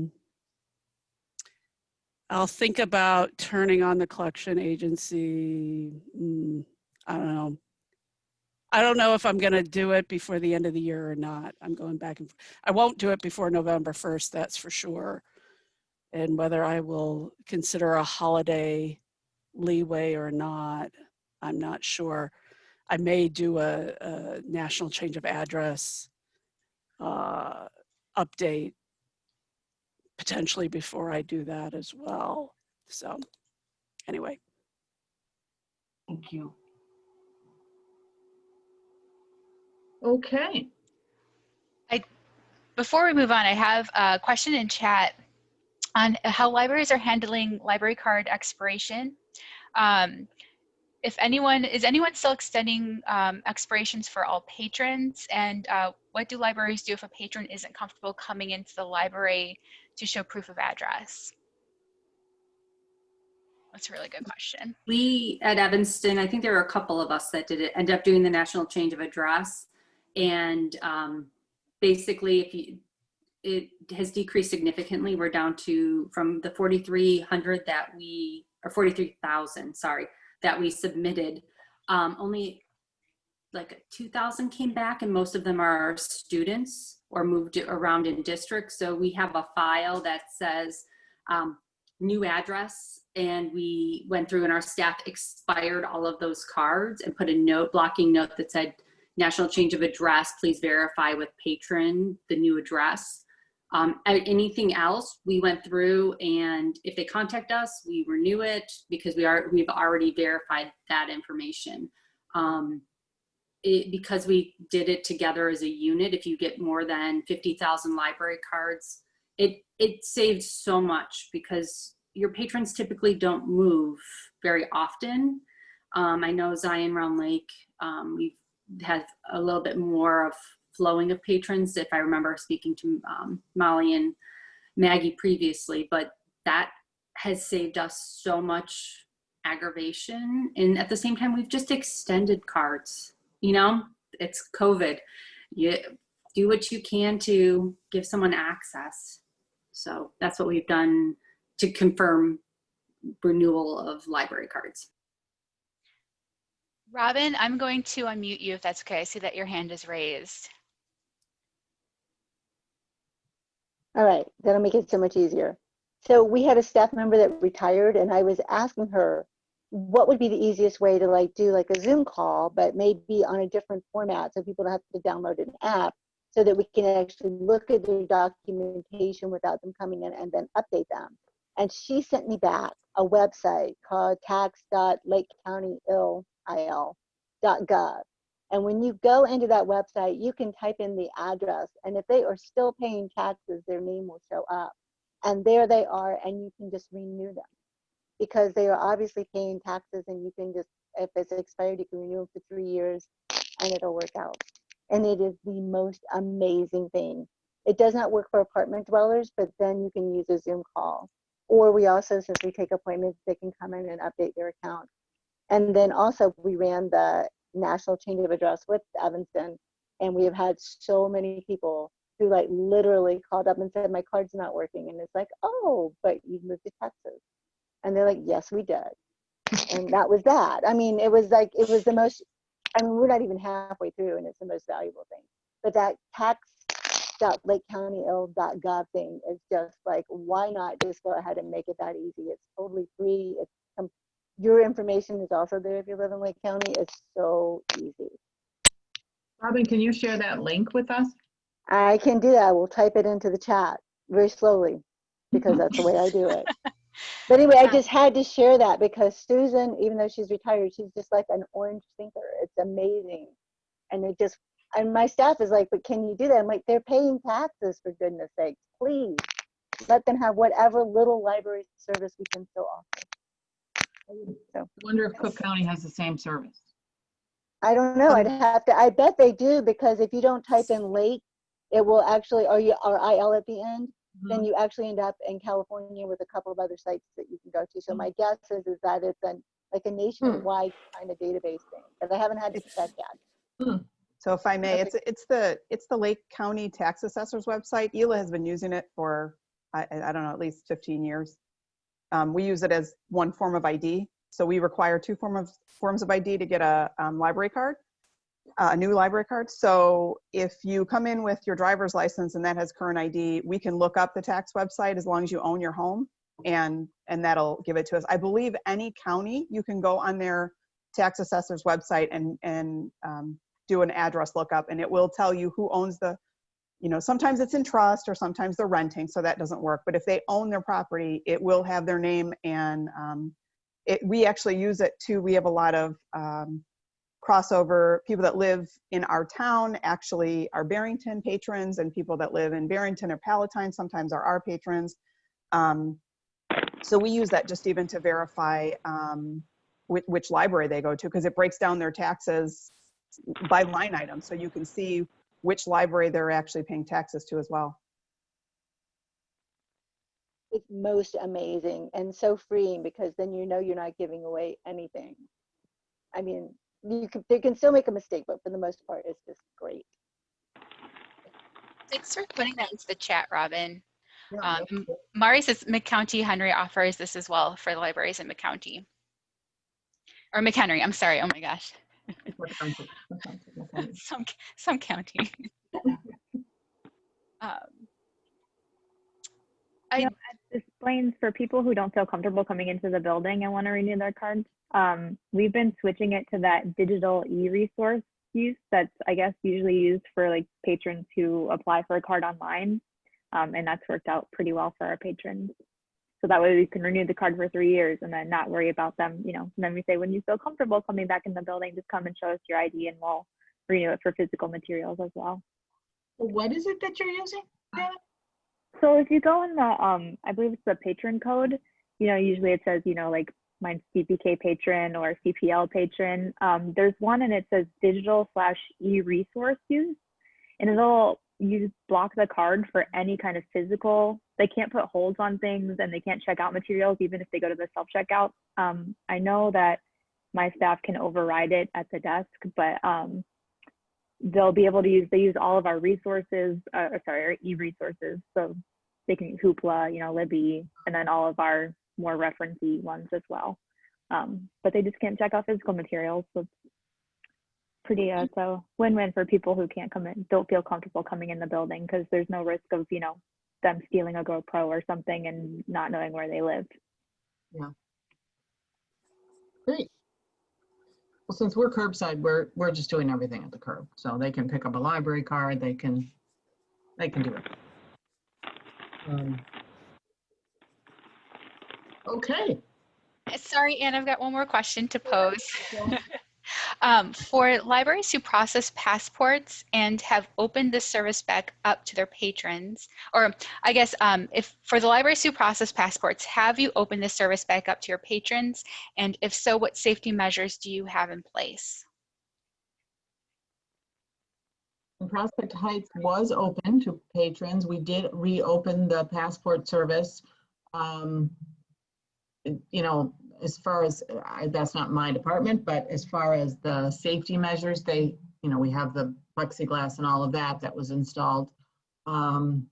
think about turning on the collection agency. I don't know. I don't know if I'm going to do it before the end of the year or not. I'm going back and I won't do it before November 1st, that's for sure. And whether I will consider a holiday leeway or not, I'm not sure. I may do a national change of address update potentially before I do that as well. So anyway. Thank you. Okay. Before we move on, I have a question in chat on how libraries are handling library card expiration. if anyone, is anyone still extending expirations for all patrons? And what do libraries do if a patron isn't comfortable coming into the library to show proof of address? That's a really good question. We at Evanston, I think there were a couple of us that did it, end up doing the national change of address. And basically, if you, it has decreased significantly. We're down to, from the 4,300 that we, or 43,000, sorry, that we submitted, only like 2,000 came back, and most of them are students or moved around in districts. So we have a file that says new address, and we went through and our staff expired all of those cards and put a note, blocking note that said, national change of address, please verify with patron the new address. Anything else, we went through, and if they contact us, we renew it because we've already verified that information. Because we did it together as a unit, if you get more than 50,000 library cards, it saves so much because your patrons typically don't move very often. I know Zion Round Lake, we've had a little bit more of flowing of patrons, if I remember speaking to Mollie and Maggie previously, but that has saved us so much aggravation. And at the same time, we've just extended cards. You know, it's COVID. You do what you can to give someone access. So that's what we've done to confirm renewal of library cards. Robin, I'm going to unmute you if that's okay. I see that your hand is raised. All right, that'll make it so much easier. So we had a staff member that retired, and I was asking her what would be the easiest way to do like a Zoom call, but maybe on a different format so people don't have to download an app, so that we can actually look at their documentation without them coming in and then update them. And she sent me back a website called tax.lakecountyil.gov. And when you go into that website, you can type in the address, and if they are still paying taxes, their name will show up. And there they are, and you can just renew them, because they are obviously paying taxes, and you can just, if it's expired, you can renew them for 3 years, and it'll work out. And it is the most amazing thing. It does not work for apartment dwellers, but then you can use a Zoom call. Or we also, since we take appointments, they can come in and update their account. And then also we ran the national change of address with Evanston, and we have had so many people who literally called up and said, my card's not working. And it's like, oh, but you've moved to Texas. And they're like, yes, we did. And that was that. I mean, it was the most, I mean, we're not even halfway through, and it's the most valuable thing. But that tax.lakecountyil.gov thing is just why not just go ahead and make it that easy? It's totally free. Your information is also there if you live in Lake County. It's so easy. Robin, can you share that link with us? I can do that. We'll type it into the chat very slowly, because that's the way I do it. But anyway, I just had to share that because Susan, even though she's retired, she's just like an orange thinker. It's amazing. And and my staff is like, but can you do that? I'm like, they're paying taxes, for goodness sake. Please let them have whatever little library service we can still offer. So, I wonder if Cook County has the same service. I don't know. I bet they do, because if you don't type in Lake, it will actually, or IL at the end, then you actually end up in California with a couple of other sites that you can go to. So my guess is that it's a nationwide kind of database thing, but I haven't had to check yet. So if I may, it's the Lake County Tax Assessor's website. ELA has been using it for, I don't know, at least 15 years. We use it as one form of ID. So we require two forms of ID to get a library card, a new library card. So if you come in with your driver's license and that has current ID, we can look up the tax website as long as you own your home, and that'll give it to us. I believe any county, you can go on their tax assessor's website and do an address lookup, and it will tell you who owns the, sometimes it's in trust or sometimes they're renting, so that doesn't work. But if they own their property, it will have their name, and we actually use it too. We have a lot of crossover. People that live in our town actually are Barrington patrons, and people that live in Barrington or Palatine sometimes are our patrons. So we use that just even to verify which library they go to, because it breaks down their taxes by line item. So you can see which library they're actually paying taxes to as well. It's most amazing and so freeing, because then you know you're not giving away anything. I mean, they can still make a mistake, but for the most part, it's just great. Thanks for putting that into the chat, Robin. Mari says McCounty Henry offers this as well for the libraries in McCounty. Or McHenry, I'm sorry, oh my gosh. some county. Explains for people who don't feel comfortable coming into the building and want to renew their cards. We've been switching it to that digital e-resource use that's, I guess, usually used for like patrons who apply for a card online. And that's worked out pretty well for our patrons. So that way we can renew the card for 3 years and then not worry about them, you know. And then we say, when you feel comfortable coming back in the building, just come and show us your ID and we'll renew it for physical materials as well. What is it that you're using? So if you go in the, I believe it's the patron code, you know, usually it says, you know, like mine's CPK patron or CPL patron. There's one and it says digital/e-resource use, and you block the card for any kind of physical. They can't put holds on things and they can't check out materials even if they go to the self-checkout. I know that my staff can override it at the desk, but they'll be able to they use all of our resources, our e-resources. So they can use Hoopla, you know, Libby, and then all of our more reference-y ones as well. But they just can't check out physical materials. So it's pretty, it's a win-win for people who can't come in, don't feel comfortable coming in the building, because there's no risk of, you know, them stealing a GoPro or something and not knowing where they live. Yeah. Great. Well, since we're curbside, we're just doing everything at the curb. So they can pick up a library card, they can do it. Okay. Sorry, Anne, I've got one more question to pose. For libraries who process passports and have opened this service back up to their patrons, or I guess if for the libraries who process passports, have you opened this service back up to your patrons? And if so, what safety measures do you have in place? Prospect Heights was open to patrons. We did reopen the passport service. You know, as far as, that's not my department, but as far as the safety measures, you know, we have the plexiglass and all of that was installed. And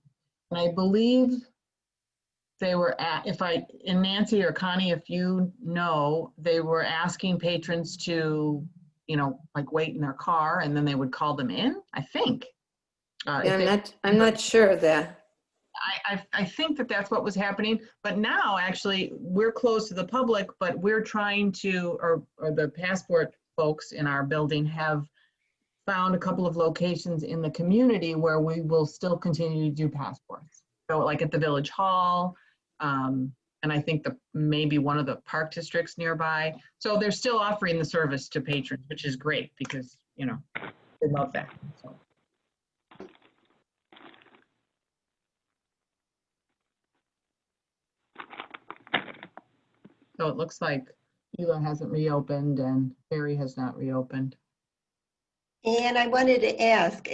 I believe they were in Nancy or Connie, if you know, they were asking patrons to, you know, like wait in their car and then they would call them in, I think. Yeah, I'm not sure of that. I think that's what was happening, but now actually we're closed to the public, but we're trying to, or the passport folks in our building have found a couple of locations in the community where we will still continue to do passports. So like at the Village Hall, and I think maybe one of the park districts nearby. So they're still offering the service to patrons, which is great because, you know, they love that. So it looks like Ela hasn't reopened and Barry has not reopened. And I wanted to ask,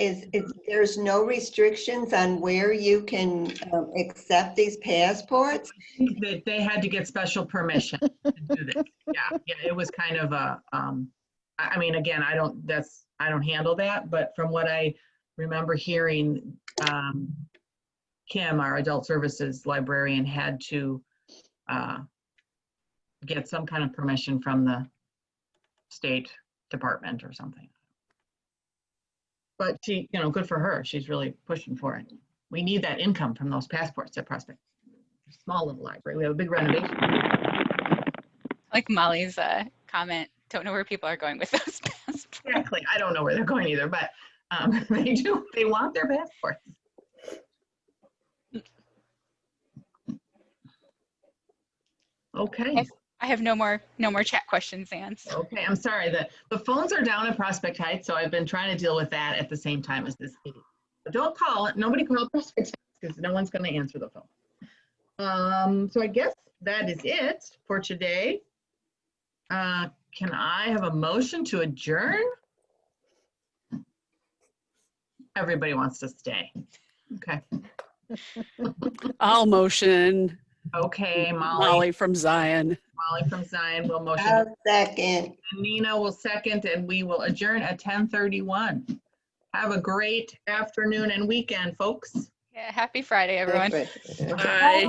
there's no restrictions on where you can accept these passports? They had to get special permission to do this. Yeah, it was kind of a, I mean, again, I don't handle that, but from what I remember hearing, Kim, our adult services librarian, had to get some kind of permission from the state department or something. But she, you know, good for her. She's really pushing for it. We need that income from those passports at Prospect. Small little library. We have a big renovation. Like Mollie's comment, don't know where people are going with those passports. Exactly. I don't know where they're going either, but they do. They want their passports. Okay. I have no more chat questions, Anne. Okay, I'm sorry. The phones are down at Prospect Heights, so I've been trying to deal with that at the same time as this meeting. But don't call it. Nobody call Prospect Heights because no one's going to answer the phone. So I guess that is it for today. Can I have a motion to adjourn? Everybody wants to stay. Okay. I'll motion. Okay, Mollie from Zion. Mollie from Zion will motion. I'll second. And Nina will second, and we will adjourn at 10:31. Have a great afternoon and weekend, folks. Yeah, happy Friday, everyone. Bye. Bye.